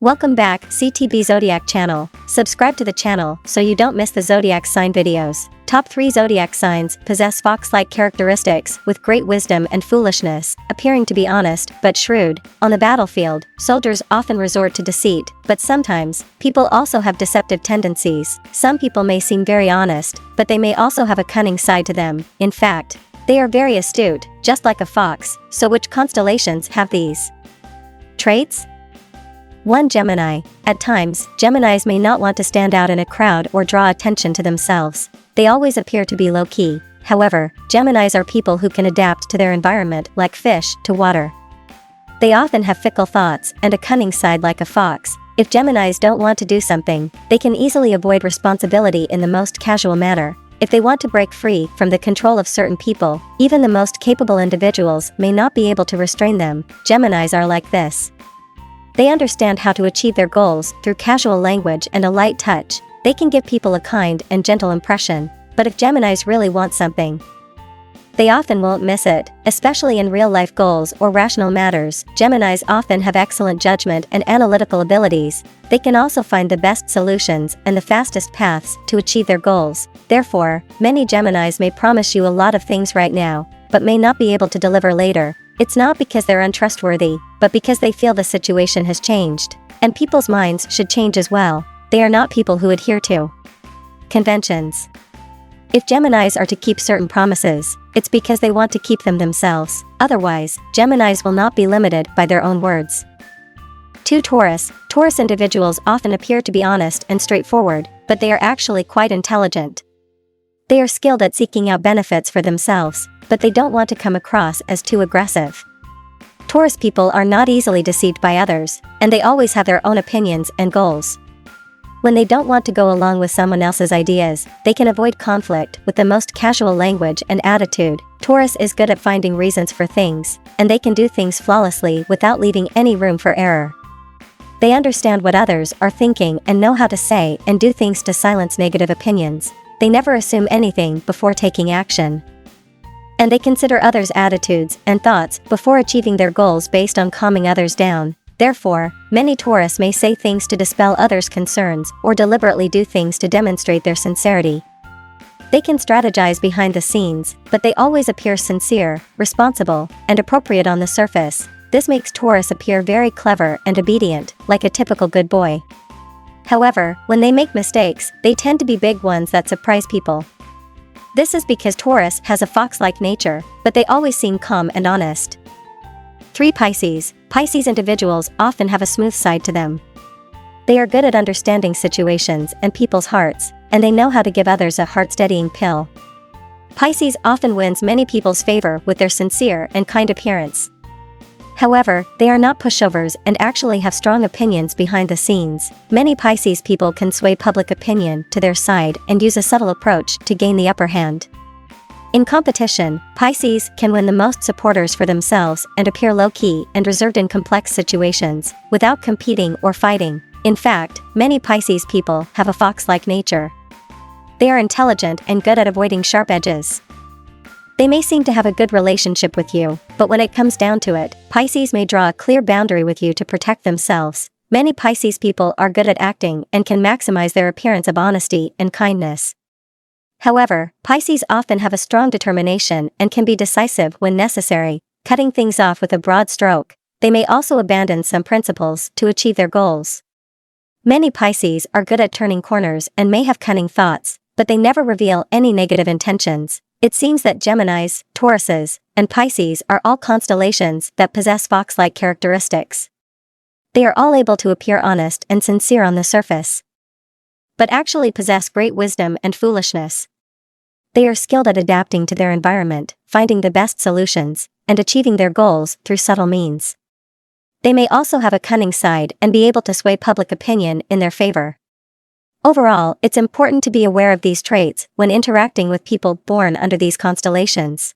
Welcome back, CTBzodiac channel. Subscribe to the channel so you don't miss the zodiac sign videos. Top 3 zodiac signs possess fox-like characteristics with great wisdom and foolishness, appearing to be honest but shrewd. On the battlefield, soldiers often resort to deceit, but sometimes, people also have deceptive tendencies. Some people may seem very honest, but they may also have a cunning side to them. In fact, they are very astute, just like a fox. So which constellations have these traits? 1. Gemini. At times, Geminis may not want to stand out in a crowd or draw attention to themselves. They always appear to be low-key. However, Geminis are people who can adapt to their environment like fish to water. They often have fickle thoughts and a cunning side like a fox. If Geminis don't want to do something, they can easily avoid responsibility in the most casual manner. If they want to break free from the control of certain people, even the most capable individuals may not be able to restrain them. Geminis are like this. They understand how to achieve their goals through casual language and a light touch. They can give people a kind and gentle impression, but if Geminis really want something, they often won't miss it, especially in real-life goals or rational matters. Geminis often have excellent judgment and analytical abilities. They can also find the best solutions and the fastest paths to achieve their goals. Therefore, many Geminis may promise you a lot of things right now, but may not be able to deliver later. It's not because they're untrustworthy, but because they feel the situation has changed. And people's minds should change as well. They are not people who adhere to conventions. If Geminis are to keep certain promises, it's because they want to keep them themselves. Otherwise, Geminis will not be limited by their own words. 2. Taurus. Taurus individuals often appear to be honest and straightforward, but they are actually quite intelligent. They are skilled at seeking out benefits for themselves, but they don't want to come across as too aggressive. Taurus people are not easily deceived by others, and they always have their own opinions and goals. When they don't want to go along with someone else's ideas, they can avoid conflict with the most casual language and attitude. Taurus is good at finding reasons for things, and they can do things flawlessly without leaving any room for error. They understand what others are thinking and know how to say and do things to silence negative opinions. They never assume anything before taking action. And they consider others' attitudes and thoughts before achieving their goals based on calming others down. Therefore, many Taurus may say things to dispel others' concerns or deliberately do things to demonstrate their sincerity. They can strategize behind the scenes, but they always appear sincere, responsible, and appropriate on the surface. This makes Taurus appear very clever and obedient, like a typical good boy. However, when they make mistakes, they tend to be big ones that surprise people. This is because Taurus has a fox-like nature, but they always seem calm and honest. 3. Pisces. Pisces individuals often have a smooth side to them. They are good at understanding situations and people's hearts, and they know how to give others a heart-steadying pill. Pisces often wins many people's favor with their sincere and kind appearance. However, they are not pushovers and actually have strong opinions behind the scenes. Many Pisces people can sway public opinion to their side and use a subtle approach to gain the upper hand. In competition, Pisces can win the most supporters for themselves and appear low-key and reserved in complex situations, without competing or fighting. In fact, many Pisces people have a fox-like nature. They are intelligent and good at avoiding sharp edges. They may seem to have a good relationship with you, but when it comes down to it, Pisces may draw a clear boundary with you to protect themselves. Many Pisces people are good at acting and can maximize their appearance of honesty and kindness. However, Pisces often have a strong determination and can be decisive when necessary, cutting things off with a broad stroke. They may also abandon some principles to achieve their goals. Many Pisces are good at turning corners and may have cunning thoughts, but they never reveal any negative intentions. It seems that Geminis, Tauruses, and Pisces are all constellations that possess fox-like characteristics. They are all able to appear honest and sincere on the surface, but actually possess great wisdom and foolishness. They are skilled at adapting to their environment, finding the best solutions, and achieving their goals through subtle means. They may also have a cunning side and be able to sway public opinion in their favor. Overall, it's important to be aware of these traits when interacting with people born under these constellations.